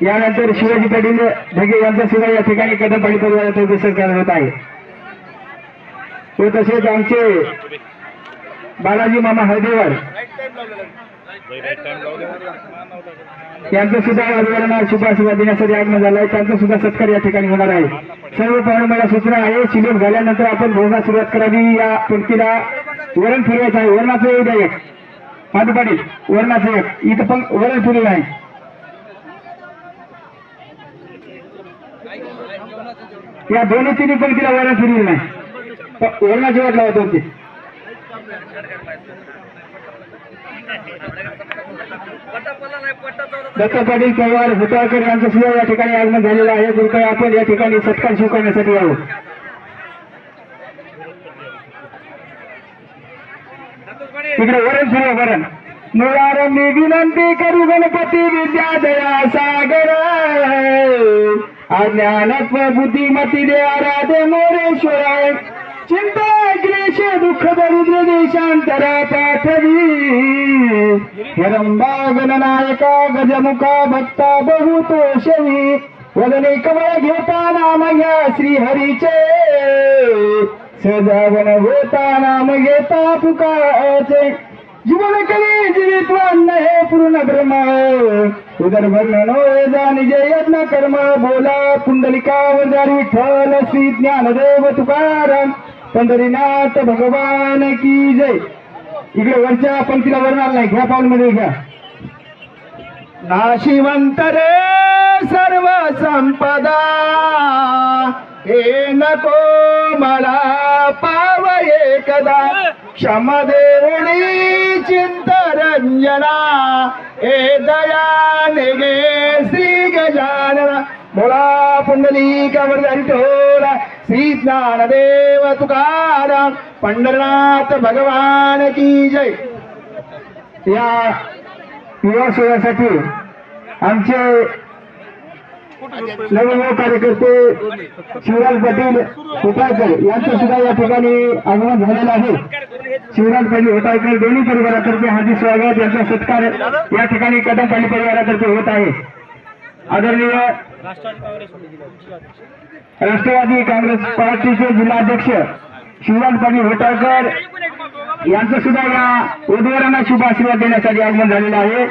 यानंतर शिवाजी पाटील ढगे यांचा सुद्धा या ठिकाणी कदम पाटील परिवाराचा सत्कार होत आहे. तो तसेच आमचे बालाजी मामा हळदेवर यांचा सुद्धा परिवारांना शुभ आशीर्वाद देण्यासाठी आगमन झाला आहे. त्यांचा सुद्धा सत्कार या ठिकाणी होणार आहे. सर्व पाहुणे मला सूचना आहे, शिल्लक झाल्यानंतर आपण भोजनास सुरुवात करावी. या पंक्तीला वरण फिरवायचं आहे. वरणाचं येऊ द्या एक माधू पाटील, वरणाचं एक इथं पण वरण फिरलं आहे. या दोन्ही तिन्ही पंक्तीला वरण फिरलेलं नाही, वरणाची वाट लावत होती. दत्ता पाटील पवार हुताळकर यांचं सुद्धा या ठिकाणी आगमन झालेलं आहे. कृपया आपण या ठिकाणी सत्कार स्वीकारण्यासाठी यावं. तिकडे वरण फिरवा वरण. मुळार मी विनंती करू गणपती विद्या दया सागर अज्ञानत्व बुद्धिमती दे आराधे मोरेश्वर चिंता क्लेश दुःख दरिद्र देशांतरा पाठवी हिरंबा गणनायका गजमुखा भक्ता बहुतोषवी वदने कमळ घेता नाम घ्या श्रीहरीचे सजावन होता नाम घेता पुकाचे जीवन कली जीवित्वान हे पूर्ण ब्रह्म उदर वर्णनो वेदा निज यज्ञ कर्म बोला पुंडलिका वंदार विठ्ठल श्री ज्ञानदेव तुकाराम पंढरीनाथ भगवान की जय. इकडे वरच्या पंक्तीला वर्णाला नाही, घ्या पाऊल मध्ये घ्या. नाशिवंत रे सर्व संपदा हे नको मला पाव एकदा क्षमदेवणी चिंतरंजना हे दया निगे श्री गजानना बोला पुंडलिका वरदारी ठोला श्री ज्ञानदेव तुकाराम पंढरनाथ भगवान की जय. या युवा सोहळ्यासाठी आमचे नवयुवक कार्यकर्ते शिवराज पाटील होटाळकर यांचं सुद्धा या ठिकाणी आगमन झालेलं आहे. शिवराज पाटील होटाळकर दोन्ही परिवारातर्फे हार्दिक स्वागत. यांचा सत्कार या ठिकाणी कदम पाटील परिवारातर्फे होत आहे. आदरणीय राष्ट्रवादी काँग्रेस पार्टीचे जिल्हाध्यक्ष शिवराज पाटील होटाळकर यांचं सुद्धा या उमेदवारांना शुभ आशीर्वाद देण्यासाठी आगमन झालेलं आहे.